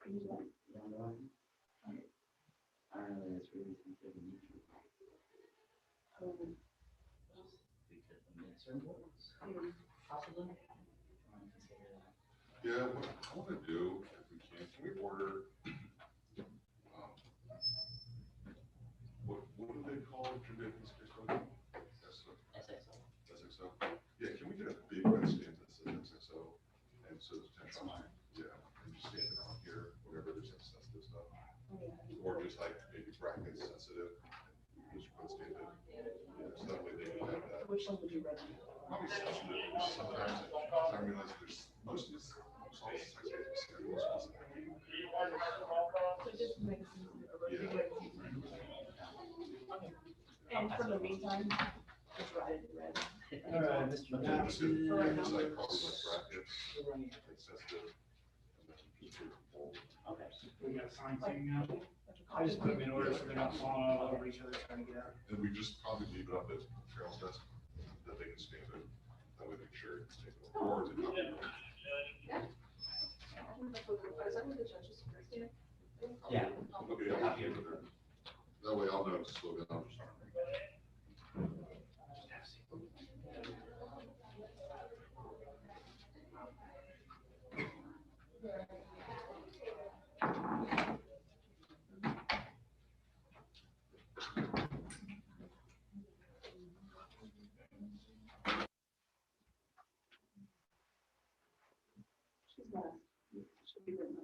I don't know that's really considered neutral. Because the midterm was possibly. Consider that. Yeah, what I want to do, if we can we order, what do they call it? SXO. SXO. Yeah, can we get a big red stamp that says SXO? And so the potential, yeah, and just stamp it on here, whenever there's sensitive stuff. Or just like maybe bracket sensitive, just red stamp it. Yeah, so that way they can have that. Which one would you rather? Probably sensitive, because sometimes I realize there's most of these, most all these text pages, most of them. So just make it easier. And for the meantime, just write it in red. All right, Mr. Yeah, just Johnson. it's like probably like brackets, like sensitive, and then just put it bold. Okay. We got a sign thing now. I just put them in order so they're not falling all over each other trying to get out. And we just probably leave it up at Carol's desk, that they can stamp it, that way they can share it, stamp it, or to copy it. Yeah. Okay, I'll copy it with her. That way I'll know to slow down. She's not. She'll be written.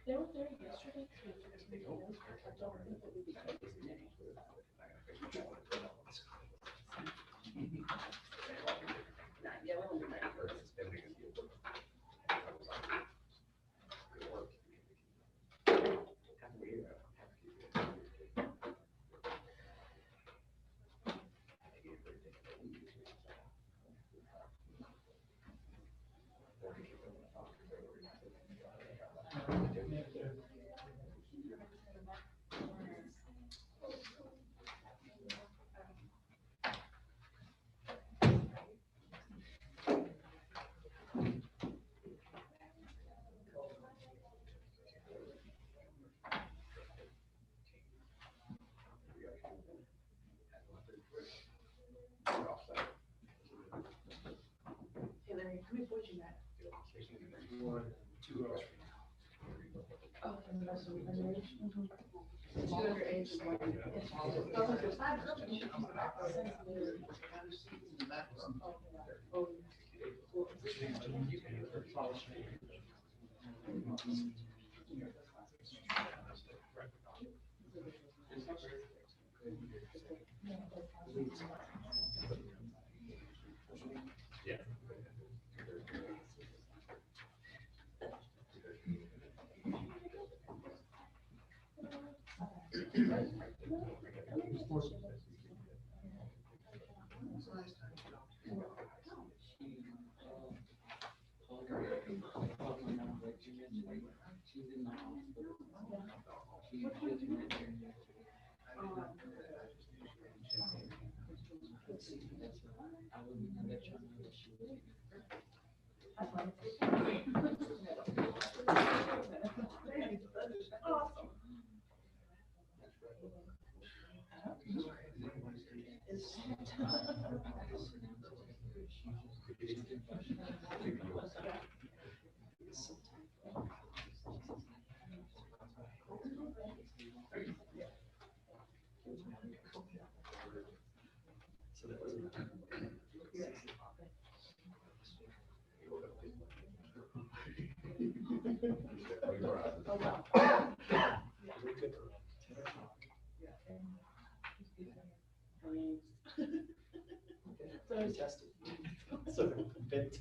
They were there yesterday. I don't think it would be good today. Yeah, we'll do that first. many boys you got? One, 2 girls. Oh, and the rest of them underage? Two underage and one. Oh, there's 5 girls. Oh, So, bit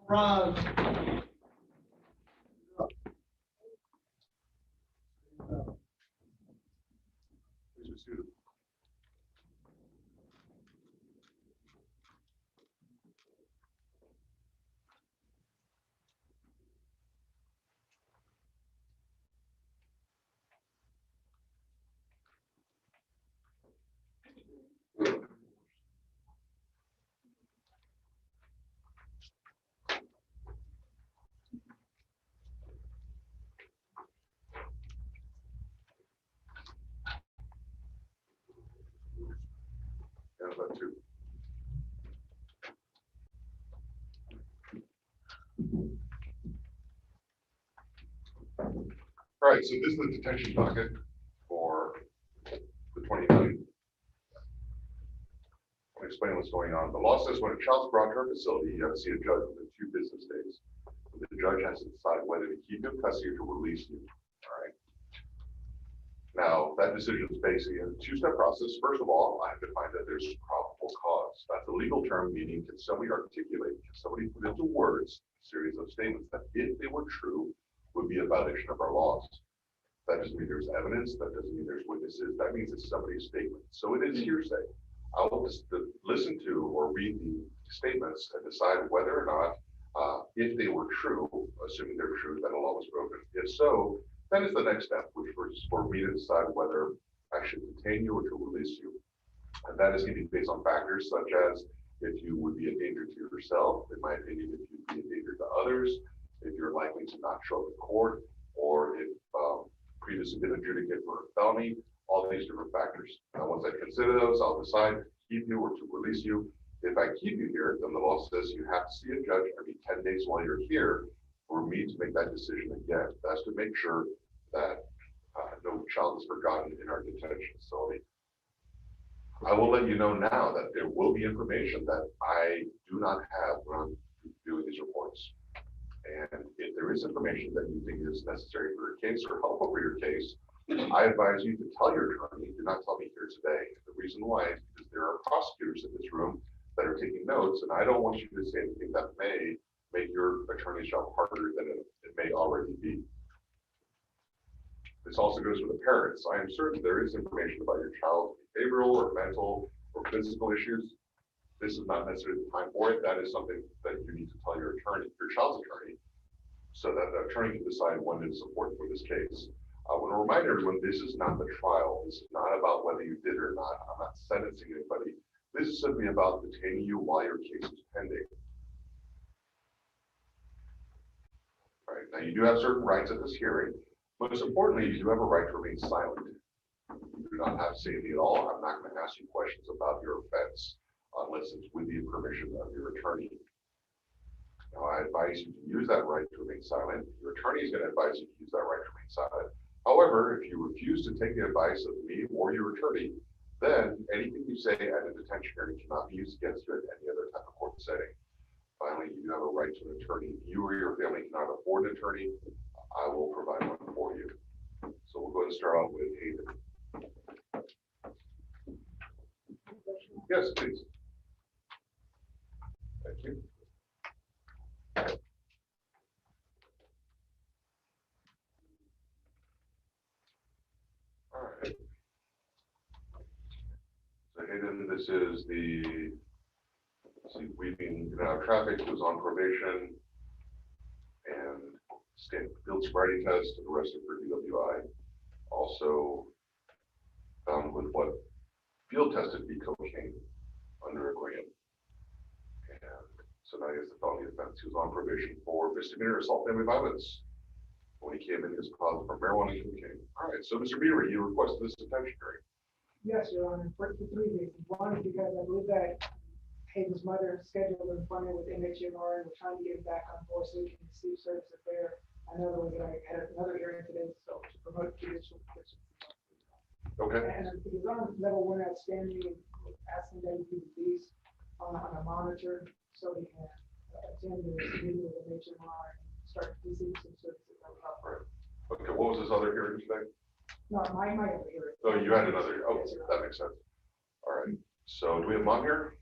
Ron. Who's your student? Yeah, about two. All right, so this is the detention docket for the 29th. I'll explain what's going on. The law says when a child's brought to our facility, you have to see a judge within 2 business days. The judge has to decide whether to keep you in custody or to release you. All right. Now, that decision is basically a 2-step process. First of all, I have to find that there's probable cause. That's a legal term, meaning can somebody articulate, can somebody put into words a series of statements that, if they were true, would be a violation of our laws. That doesn't mean there's evidence. That doesn't mean there's witnesses. That means it's somebody's statement. So it is hearsay. I will just listen to or read the statements and decide whether or not, if they were true, assuming they're true, that a law was broken. If so, that is the next step, which was for me to decide whether I should detain you or to release you. And that is going to be based on factors such as if you would be a danger to yourself, in my opinion, if you'd be a danger to others, if you're likely to not show up in court, or if previously been adjudicated for a felony, all these different factors. Now, once I consider those, I'll decide to keep you or to release you. If I keep you here, then the law says you have to see a judge every 10 days while you're here for me to make that decision again. That's to make sure that no child is forgotten in our detention facility. I will let you know now that there will be information that I do not have when I'm doing these reports. And if there is information that you think is necessary for your case or helpful for your case, I advise you to tell your attorney. Do not tell me here today. The reason why is because there are prosecutors in this room that are taking notes, and I don't want you to say anything that may make your attorney's job harder than it may already be. This also goes for the parents. I am certain there is information about your child's behavioral or mental or physical issues. This is not necessarily the time for it. That is something that you need to tell your attorney, your child's attorney, so that the attorney can decide when to support for this case. I want to remind everyone, this is not the trial. This is not about whether you did or not. I'm not sentencing anybody. This is simply about detaining you while your case is pending. Right, now you do have certain rights at this hearing. Most importantly, you do have a right to remain silent. You do not have to say anything at all. I'm not going to ask you questions about your offense unless it's with the permission of your attorney. Now, I advise you to use that right to remain silent. Your attorney is going to advise you to use that right to remain silent. However, if you refuse to take the advice of me or your attorney, then anything you say at a detention hearing cannot be used against you in any other type of court setting. Finally, you have a right to an attorney. If you or your family cannot afford an attorney, I will provide one for you. So we'll go ahead and start off with Hayden. Yes, please. Thank you. All right. So Hayden, this is the, weaving traffic, was on probation and field sobriety test and arrested for DWI. Also found with what field tested to be cocaine under a gram. And so now he has the felony offense. He was on probation for misdemeanor assault family violence. When he came in, he was positive for marijuana and cocaine. All right, so Mr. Beaver, you requested this detention hearing. Yes, Your Honor, for 3 reasons. One is because I believe that Hayden's mother scheduled an appointment with MHMR and we're trying to get him back on board so he can receive services there. Another was that I had another hearing today, so to promote judicial. Okay. And because on level 1 outstanding, asking that he be released on a monitor so he can attend the meeting with MHMR and start receiving some services that we offer. Okay, what was this other hearing today? No, my other hearing. Oh, you had another, oh, Yes, Your that makes sense. All right, so do we have Mom here?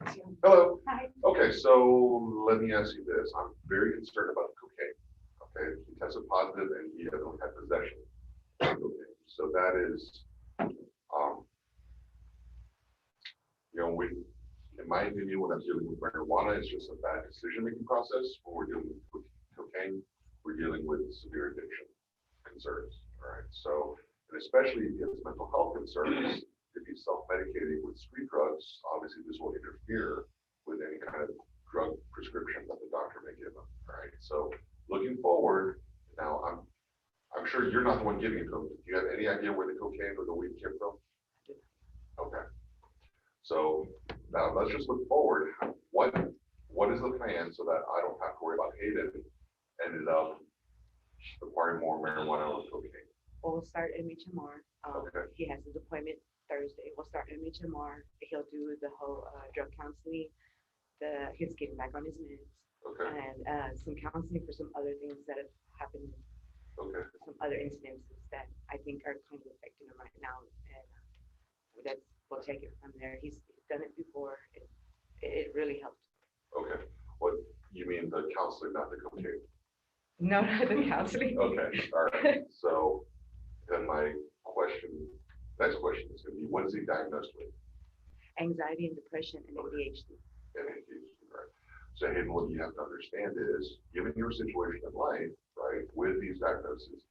Honor. Hello. Hi. Okay, so let me ask you this. I'm very concerned about the cocaine. Okay, he tested positive and he hasn't had possession of cocaine. So that is, in my opinion, when I'm dealing with marijuana, it's just a bad decision-making process. When we're dealing with cocaine, we're dealing with severe addiction concerns. All right, so, and especially if he has mental health concerns, if he's self-medicating with street drugs, obviously this will interfere with any kind of drug prescription that the doctor may give him. All right, so looking forward, now I'm sure you're not the one giving it to him. Do you have any idea where the cocaine or the weed came from? Okay. So now let's just look forward. What is the plan so that I don't have to worry about Hayden ended up acquiring more marijuana or cocaine? Well, we'll start MHMR. Okay. He has his appointment Thursday. We'll start MHMR. He'll do the whole drug counseling, his getting back on his meds, Okay. and some counseling for some other things that have happened, Okay. some other incidences that I think are kind of affecting him right now. And we'll take it from there. He's done it before. It really helped. Okay. What you mean the counseling, not the cocaine? No, not the counseling. Okay. All right. So then my next question is going to be, what is he diagnosed with? Anxiety and depression and ADHD. ADHD, right? So Hayden, what you have to understand is, given your situation in life, right, with these diagnoses,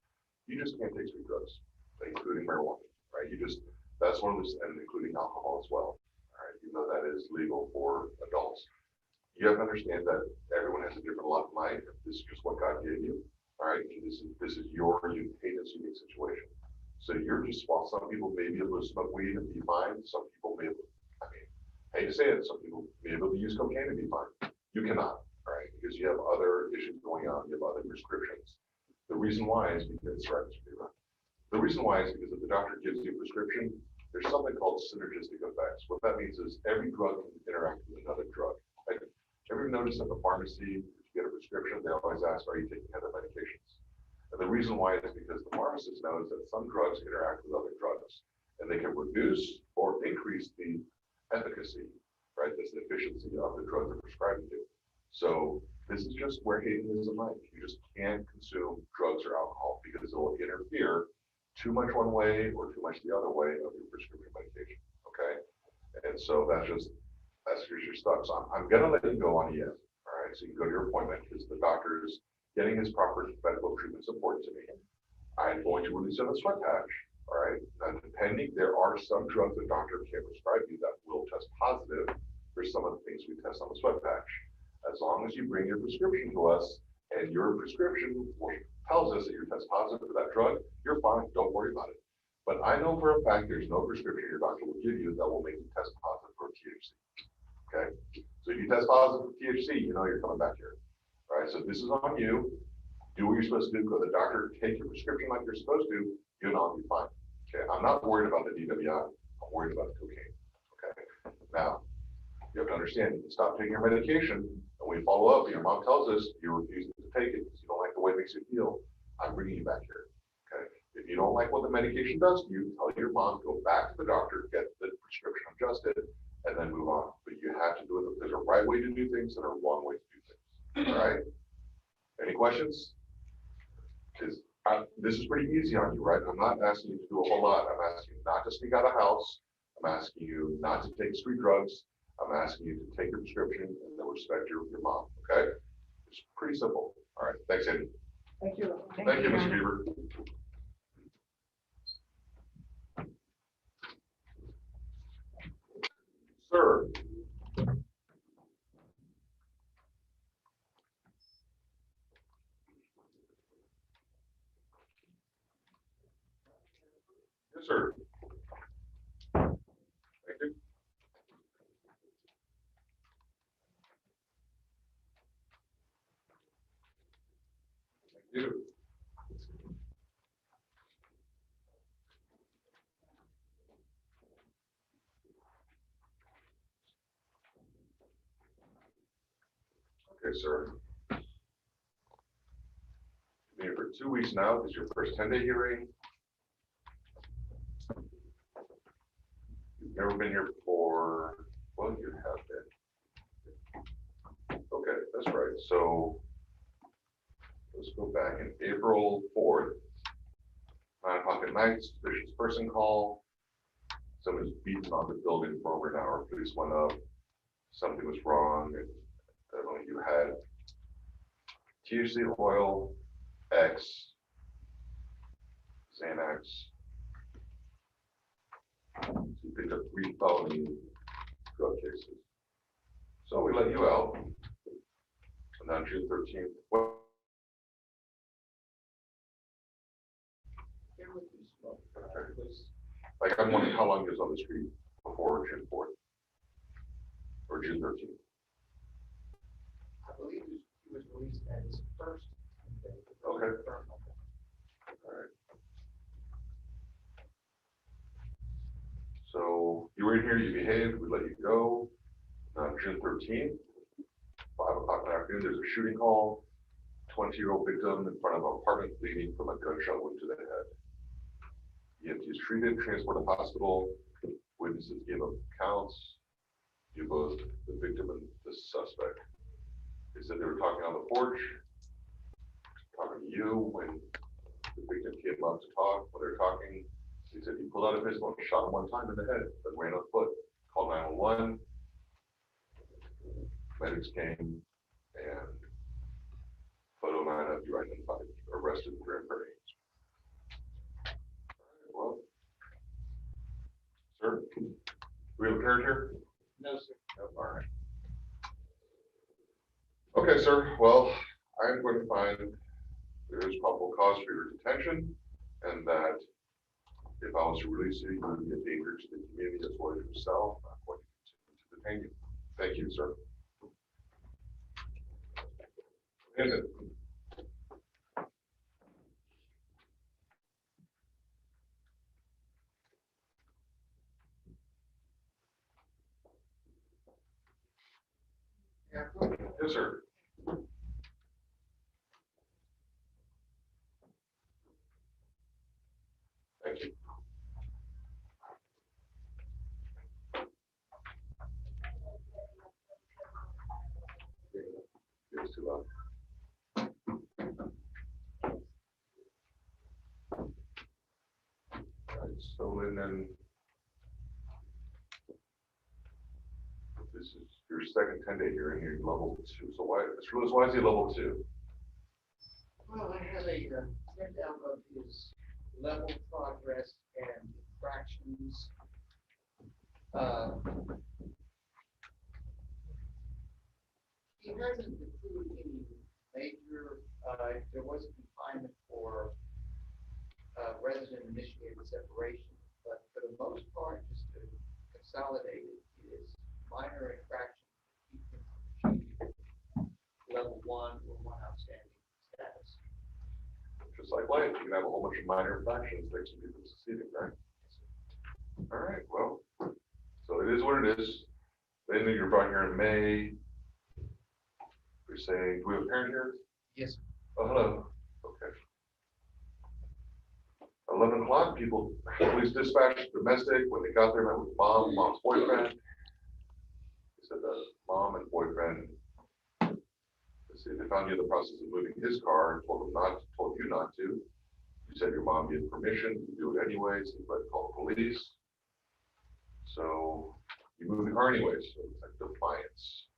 you just can't take street drugs, including marijuana, right? That's one of those, and including alcohol as well. All right, even though that is legal for adults. You have to understand that everyone has a different lot in life. This is just what God gave you. All right, and this is your unique situation. So you're just, while some people may be able to smoke weed and be fine, some people may, I hate to say it, some people may be able to use cocaine and be fine. You cannot, all right, because you have other issues going on, you have other prescriptions. The reason why is because, the reason why is because if the doctor gives you a prescription, there's something called synergistic effects. What that means is every drug can interact with another drug. Like, ever notice at the pharmacy, if you get a prescription, they always ask, are you taking other medications? And the reason why is because the pharmacist knows that some drugs interact with other drugs, and they can reduce or increase the efficacy, right? That's the efficiency of the drug they're prescribing to. So this is just where Hayden is in life. You just can't consume drugs or alcohol because it will interfere too much one way or too much the other way of your prescription medication. Okay. And so that's just you're stuck. So I'm gonna let you go on ES. All right. So you can go to your appointment because the doctor is getting his proper medical treatment support to me. I'm going to release you on a sweat patch. All right. Now, depending, there are some drugs the doctor can prescribe you that will still test positive for some of the things we test on the sweat patch. As long as you bring your prescription to us and your prescription tells us that you're test positive for that drug, you're fine, don't worry about it. But I know for a fact there's no prescription your doctor will give you that will make you test positive for THC. Okay, so if you test positive for THC, you know you're coming back here. All right, so this is on you. Do what you're supposed to do. Go to the doctor, take your prescription like you're supposed to. You'll all be fine. Okay, I'm not worried about the DWI. I'm worried about the cocaine. Okay, now you have to understand, you can stop taking your medication, and we follow up. Your mom tells us you're refusing to take it because you don't like the way it makes you feel. I'm bringing you back here. Okay, if you don't like what the medication does to you, tell your mom, go back to the doctor, get the prescription adjusted, and then move on. But you have to do it. There's a right way to do things and a wrong way to do things. All right. Any questions? Because this is pretty easy on you, right? I'm not asking you to do a whole lot. I'm asking you not to sneak out of the house. I'm asking you not to take street drugs. I'm asking you to take your prescription and then respect your mom. Okay? It's pretty simple. All right. Thanks, Andy. Thank you. Thank you, Mr. Beaver. Sir. Yes, sir. Thank you. Thank you. Okay, sir. You've been here for 2 weeks now. This is your first 10-day hearing. You've never been here before. Well, you have been. Okay, that's right. So let's go back in April 4th, 9 o'clock at night, suspicious person call. Someone was beaten on the building for over an hour. Police went up. Something was wrong. And you had THC oil, X, Xanax. You picked up 3 felony drug cases. So we let you out. And on June 13th, like I'm wondering how long he was on the street before June 4th or June 13th. I believe he was released at his first. Okay. All right. So you were in here, you behaved, we let you go. On June 13th, 5 o'clock in the afternoon, there's a shooting call. 20-year-old victim in front of an apartment bleeding from a gunshot wound to the head. EMT is treated, transported to hospital. Witnesses gave up counts. You both, the victim and the suspect. They said they were talking on the porch, talking to you when the victim came up to talk. When they were talking, he said he pulled out a pistol and shot him 1 time in the head, but ran on foot. Called 911. Medics came and photo lineup, you identified, arrested for impertinence. Well, sir, do we have a parent here? No, sir. No, all right. Okay, sir. Well, I'm going to find there is probable cause for your detention, and that if I was to release you, you would be a danger to the community as well as yourself. I'm going to continue to detain you. Thank you, sir. And Yeah. yes, sir. Thank you. It's too loud. All right, so and then this is your second 10-day hearing here, level 2. So why is he level 2? Well, I have a breakdown of his level progress and fractions. he hasn't included any major, there was a confinement for resident initiated separation, but for the most part, just to consolidate it, is minor infractions that keep him from achieving level 1 or 1 outstanding status. Just like life, you can have a whole bunch of minor infractions that keep you from succeeding, right? All right, well, so it is what it is. Then you're brought here in May. We're saying, do we have a parent here? Yes. Oh, hello. Okay. 11 o'clock, people, police dispatched domestic. When they got there, met with mom's boyfriend. They said that mom and boyfriend, let's see, they found you in the process of moving his car and told you not to. You said your mom gave permission to do it anyways, so you might call the police. So you moved the car anyways, so it's like defiance.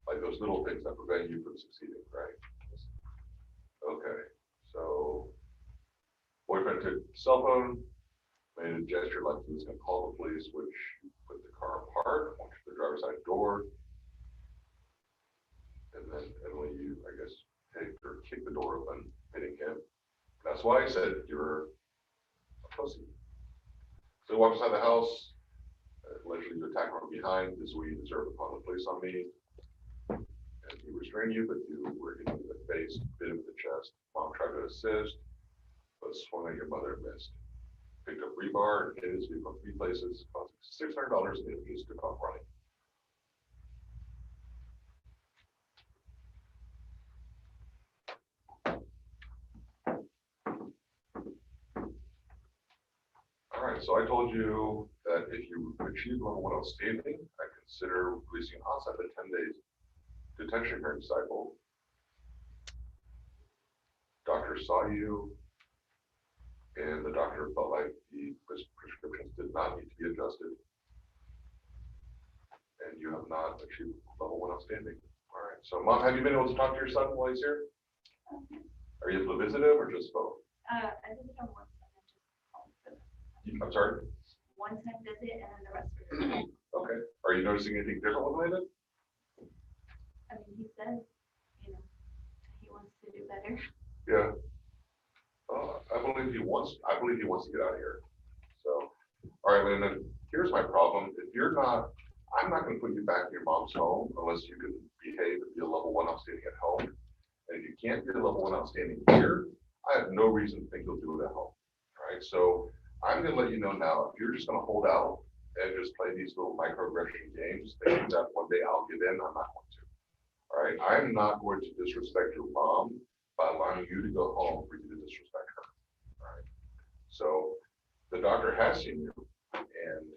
Like those little things that prevent you from succeeding, right? Okay, so boyfriend took the cell phone, made a gesture like he was gonna call the police, which you put the car apart, went to the driver's side door. And then Emily, you, I guess, kick the door open, hitting him. That's why I said you're a pussy. So he walked inside the house, allegedly you attacked from behind, this is what you deserve to call the police on me. And he restrained you, but you were hit in the face, bit him in the chest. Mom tried to assist, but swung at your mother and missed. Picked up rebar and hit his vehicle 3 places, cost $600 and he just took off running. All right, so I told you that if you achieve level 1 outstanding, I consider releasing outside the 10 days detention hearing cycle. Doctor saw you, and the doctor felt like the prescriptions did not need to be adjusted, and you have not achieved level 1 outstanding. All right, so Mom, have you been able to talk to your son while he's here? Are you able to visit him or just phone? I visited him once and then just called him. I'm sorry? One time visit and then the rest were your time. Okay. Are you noticing anything different with Landon? I mean, he says, you know, he wants to do better. Yeah. I believe he wants to get out of here. So, all right, Landon, here's my problem. If you're not, I'm not going to put you back in your mom's home unless you can behave and be a level 1 outstanding at home. And if you can't be a level 1 outstanding here, I have no reason to think you'll do it at home. All right, so I'm going to let you know now, if you're just going to hold out and just play these little microaggression games, thinking that one day I'll give in, I'm not going to. All right, I'm not going to disrespect your mom by allowing you to go home for you to disrespect her. All right, so the doctor has seen you and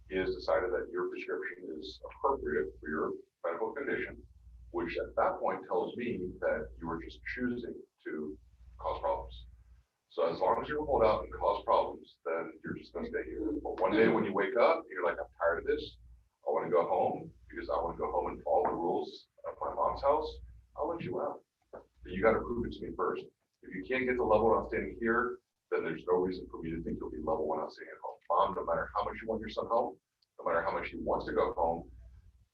he has decided that your prescription is appropriate for your medical condition, which at that point tells me that you are just choosing to cause problems. So as long as you hold out and cause problems, then you're just going to stay here. But one day when you wake up, you're like, I'm tired of this. I want to go home because I want to go home and follow the rules of my mom's house. I'll let you out. But you got to prove it to me first. If you can't get the level 1 outstanding here, then there's no reason for me to think you'll be level 1 outstanding at home. Mom, no matter how much you want your son home, no matter how much he wants to go home,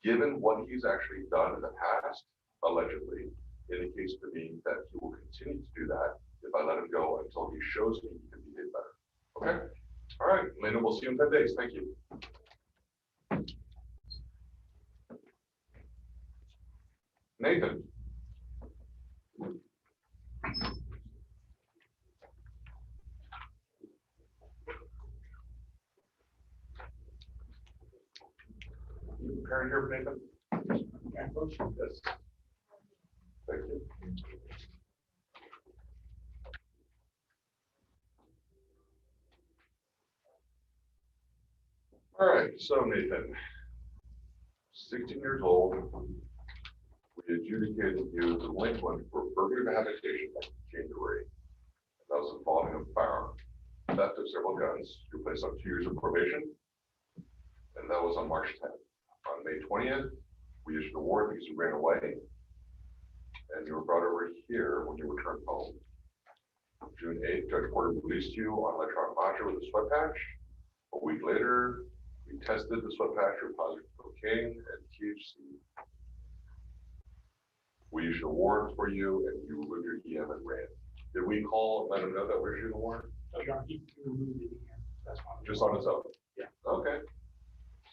given what he's actually done in the past, allegedly, indicates to me that he will continue to do that if I let him go until he shows me he can behave better. Okay? All right, Landon, we'll see you in 10 days. Thank you. Nathan. You parent here, Nathan? Yes. Thank you. All right, so Nathan, 16 years old, we adjudicated you delinquent for burglary of habitation back in January. That was involving a firearm, theft of several guns. You were placed on 2 years of probation, and that was on March 10th. On May 20th, we issued a warrant because you ran away, and you were brought over here when you returned home. June 8th, Judge Porter released you on electronic monitor with a sweat patch. A week later, we tested the sweat patch for positive cocaine and THC. We issued a warrant for you and you removed your EM and ran. Did we call and let him know that we're issuing a warrant? Oh, Your Honor, he removed it again. That's fine. Just on his own? Yeah. Okay.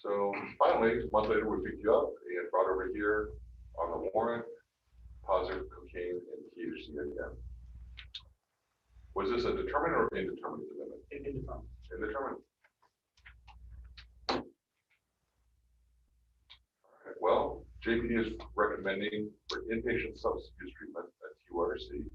So finally, a month later, we picked you up and brought over here on the warrant, positive cocaine and THC again. Was this a determined or indeterminate amendment? Indeterminate. Indeterminate. All right, well, JPD is recommending for inpatient substance use treatment at QRC.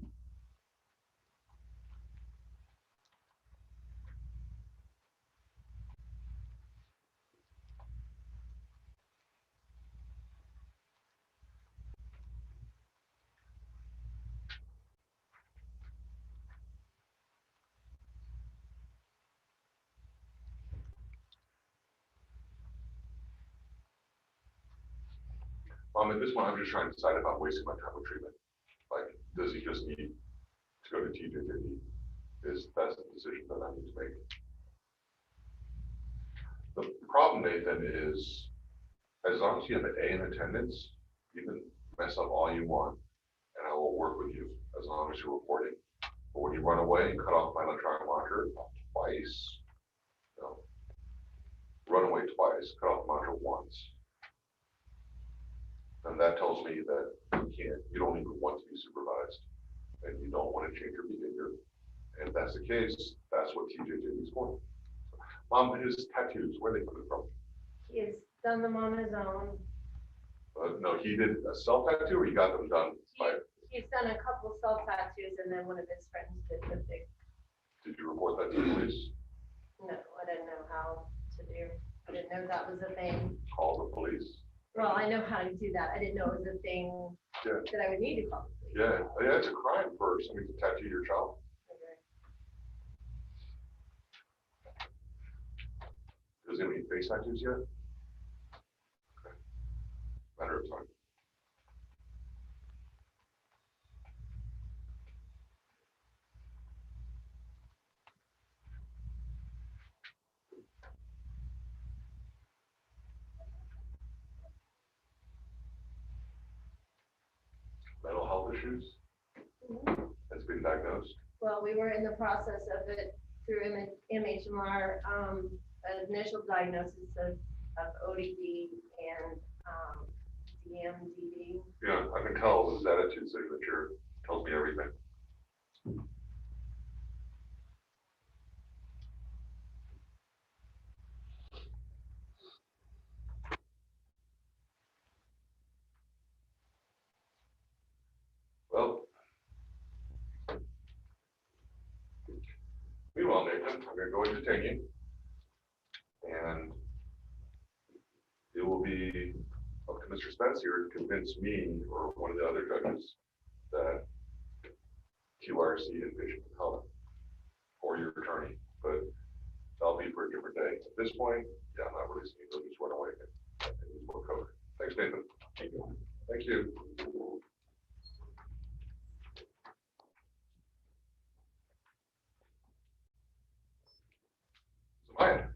At this point, I'm just trying to decide if I'm wasting my time with treatment. Like, does he just need to go to TJJD? That's the decision that I need to make. The problem, Nathan, is as long as you have an A in attendance, you can mess up all you want, and I will work with you as long as you're reporting. But when you run away and cut off my electronic monitor twice, no, run away twice, cut off the monitor once. And that tells me that you don't even want to be supervised and you don't want to change your behavior. And if that's the case, that's what TJJD is for. Mom, his tattoos, where are they coming from? He has done them on his own. No, he did a self tattoo or he got them done by, He's done a couple self tattoos and then one of his friends did the big, did you report that to the police? no, I didn't know how to do. I didn't know that was a thing. Call the police. Well, I know how to do that. I didn't know it was a thing Yeah. that I would need to call. the police. Yeah, it's a crime for somebody to tattoo your child. Okay. Does he have any face tattoos yet? Okay. Matter of time. Mental health issues has been diagnosed. Well, we were in the process of it through MHMR, initial diagnosis of ODD and DMDD. Yeah, I can tell his attitude signature tells me everything. Well, meanwhile, Nathan, I'm gonna go and detain you. And it will be up to Mr. Spence here to convince me or one of the other judges that QRC inpatient can help, or your attorney, but that'll be for a different day. At this point, yeah, I'm not releasing you, they'll just run away and use more cover. Thanks, Nathan. Thank you. Thank you. Samaya.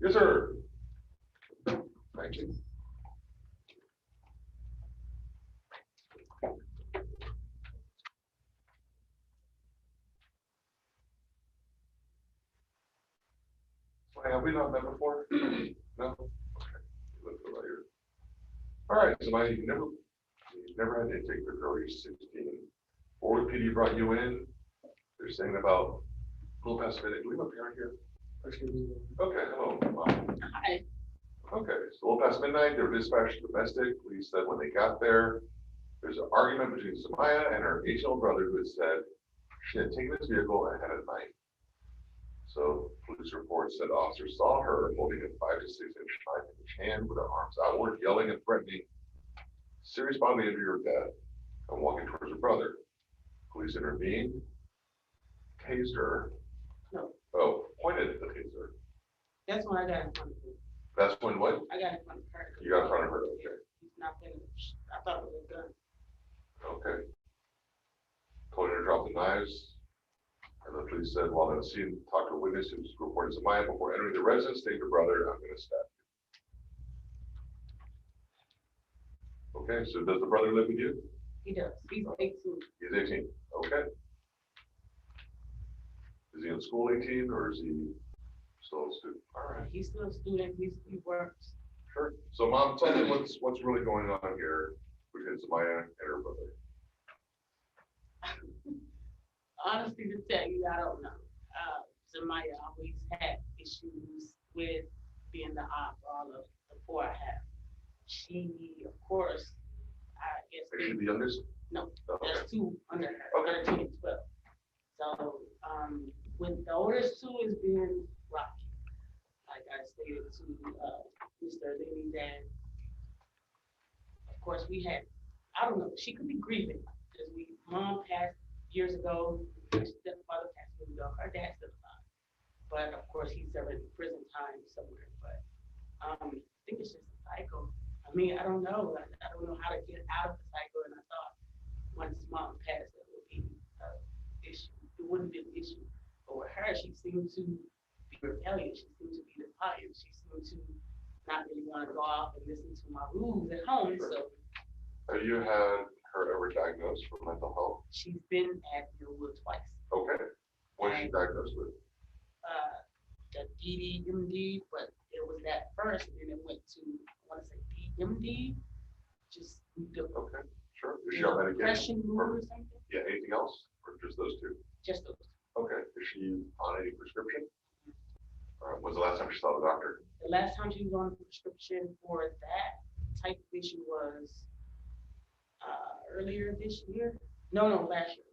Yes, sir. Thank you. Have we not met before? No? Okay. You look familiar. All right, somebody, you never had to take the girl, you're 16. Forward PD brought you in. They're saying about a little past a minute. Do we have a parent here? Okay, hello. Hi. Okay, so a little past midnight, they were dispatched to domestic. Police said when they got there, there's an argument between Samaya and her 8-year-old brother who had said she had taken his vehicle and had a knife. So police reports said officers saw her holding a 5 to 6 inch knife in each hand with her arms outward, yelling and threatening serious bodily injury or death, and walking towards her brother. Police intervened, tased her. No. Oh, pointed at the taser. That's when I got in front of her. That's when what? I got in front of her. You got in front of her, okay. He's not finished. I thought it was a gun. Okay. Told her to drop the knives and the actually said, while on the scene, talk to a witness who's reported Samaya before entering the residence, state your brother, I'm gonna stab you. Okay, so does the brother live with you? He does. He's 18. He's 18, okay. Is he in school 18 or is he still a student? All right, He's still a student. He works. sure. So mom, tell me what's really going on here between Samaya and her brother. Honestly, to tell you, I don't know. Samaya always had issues with being the op all of the four I have. She, of course, I guess. Is she the youngest? No, Okay. there's two under her, Okay. 13 and 12. So, with the oldest two is being rocky. Like I stated to Mr. Lenny that, of course, we had, I don't know, she could be grieving because mom passed years ago, her stepfather passed years ago, her dad's still alive. But of course, he's serving prison time somewhere. But I think it's just a cycle. I mean, I don't know. I don't know how to get out of the cycle. And I thought once mom passed, that would be an issue. It wouldn't be an issue. But with her, she seemed to be rebellious. She seemed to be defiant. She seemed to not really want to go off and listen to my rules at home. Sure. So Have you had her ever diagnosed for mental health? she's been at Millwood twice. Okay. What is she diagnosed with? The DMD, but it was that first, and then it went to, I want to say DMD, just the Okay, sure. Is she on medication? depression mood or something, Yeah, anything else or just those two? just those. Okay, is she on any prescription? When's the last time she saw the doctor? The last time she was on a prescription for that type of issue was earlier this year. No, last year.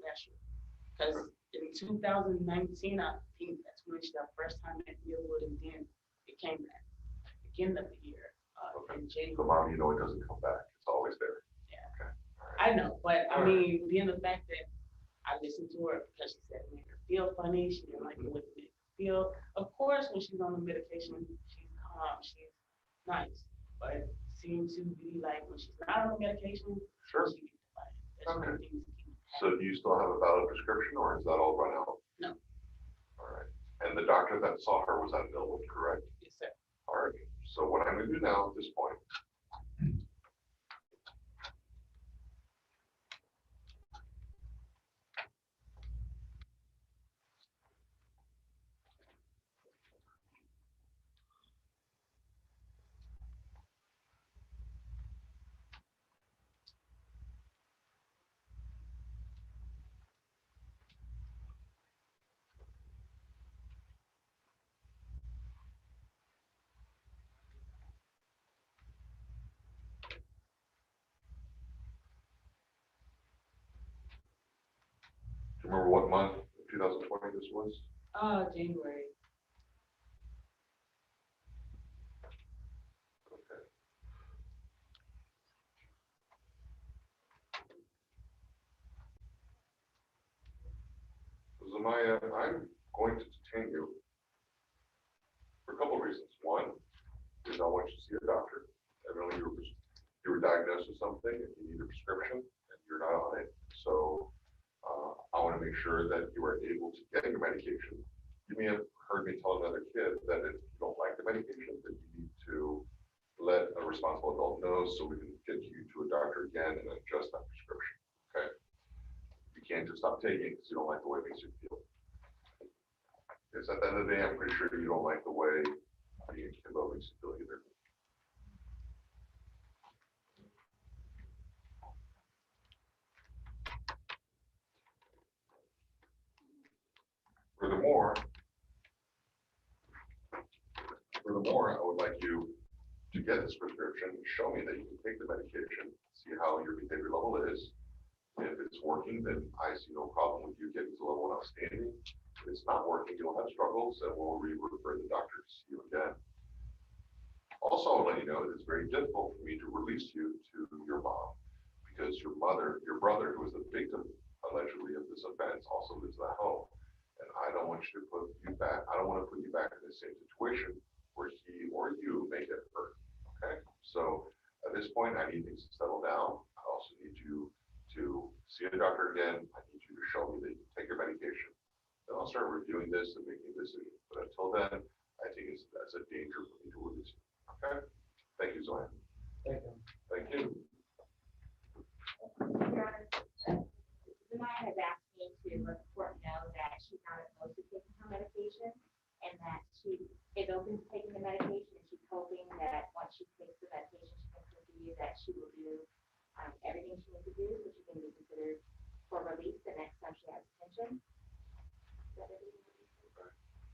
Because in 2019, I think that's when she got first time at Millwood, and then it came back beginning of the year in So January. mom, you know it doesn't come back. It's always there. Yeah. Okay. All right. I know, but I All right. mean, being the fact that I listened to her because she said it made her feel funny, she didn't like the way it made her feel. Of course, when she's on the medication, she's calm, she's nice, but it seems to be like when she's not on the medication, Sure. she gets defiant. That's one of the things that keep So do you still have a valid prescription or is that all run out? No. All right. And the doctor that saw her was at Millwood, correct? Yes, sir. All right. So what I'm gonna do now at this point. Do you remember what month of 2020 this was? January. Okay. Zamaya, I'm going to detain you for a couple of reasons. One is I want you to see a doctor. Evidently you were diagnosed with something and you need a prescription and you're not on it. So I want to make sure that you are able to get your medication. You may have heard me tell another kid that if you don't like the medication, that you need to let a responsible adult know so we can get you to a doctor again and adjust that prescription. Okay. You can't just stop taking because you don't like the way it makes you feel. Because at the end of the day, I'm pretty sure you don't like the way being Kimbo makes you feel either. Furthermore, I would like you to get this prescription, show me that you can take the medication, see how your behavior level is. If it's working, then I see no problem with you getting to level 1 outstanding. If it's not working, you'll have struggles, and we'll refer the doctor to see you again. Also, I'll let you know that it's very difficult for me to release you to your mom because your brother, who is the victim allegedly of this offense, also lives in that home. And I don't want you to put you back. I don't want to put you back in the same situation where he or you may get hurt. Okay. So at this point, I need things to settle down. I also need you to see a doctor again. I need you to show me that you take your medication. Then I'll start reviewing this and making a decision. But until then, I think that's a danger for me to release you. Okay? Thank you, Zoe. Thank you. Thank you. Zamaya has asked me to let the court know that she's not opposed to taking her medication and that she is open to taking the medication and she's hoping that once she takes the medication, she can continue that she will do everything she needs to do so she can be considered for release the next time she has detention.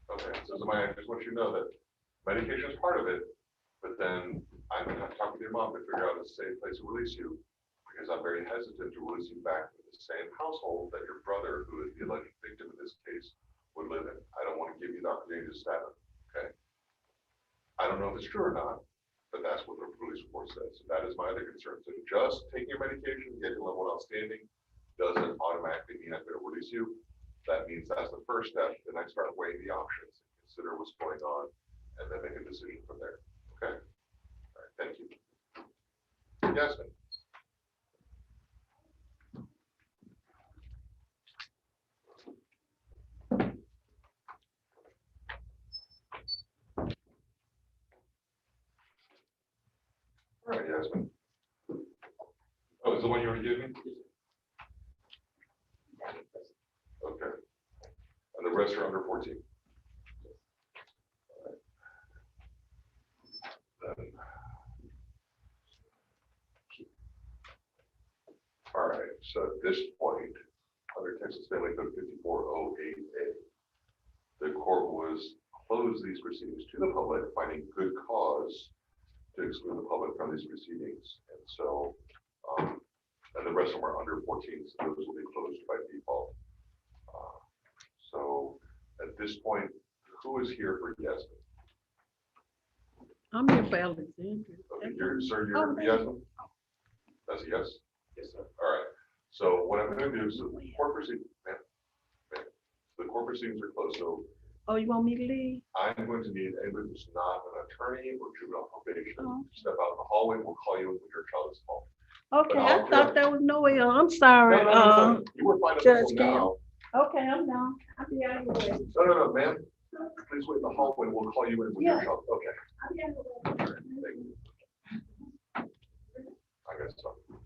Okay, so Zamaya, I just want you to know that medication is part of it, but then I'm gonna have to talk with your mom to figure out a safe place to release you, because I'm very hesitant to release you back to the same household that your brother, who is the alleged victim in this case, would live in. I don't want to give you the opportunity to stab him, okay? I don't know if it's true or not, but that's what the police report says. So that is my other concern. So just taking your medication, getting level 1 outstanding, doesn't automatically mean I'm going to release you. That means that's the first step. Then I start weighing the options, consider what's going on, and then make a decision from there. Okay? All right, thank you. Yasmin. All right, Yasmin. Oh, is the one you already gave me? Okay. And the rest are under 14. Then. All right, so at this point, under Texas Family Code 5408A, the court was closed these proceedings to the public, finding good cause to exclude the public from these proceedings. And so, and the rest of them are under 14, so those will be closed by default. So at this point, who is here for Yasmin? I'm here for Alexandria. Okay, sir, you're Yasmin? That's a yes? Yes, sir. All right. So what I'm going to do is the court proceedings, the court proceedings are closed. So Oh, you want me to leave? I'm going to need anybody who's not an attorney or juvenile probation Oh. to step out in the hallway. We'll call you when your child is home. Okay, I'll I thought do it. there was no way. I'm sorry. No. You were fine up Judge until now. Okay, I'm down. I'll be out of the way. No, ma'am. Please wait in the hallway. We'll call you in when your Yeah. child. Okay. I'll be out of the way. Thank you. I got something.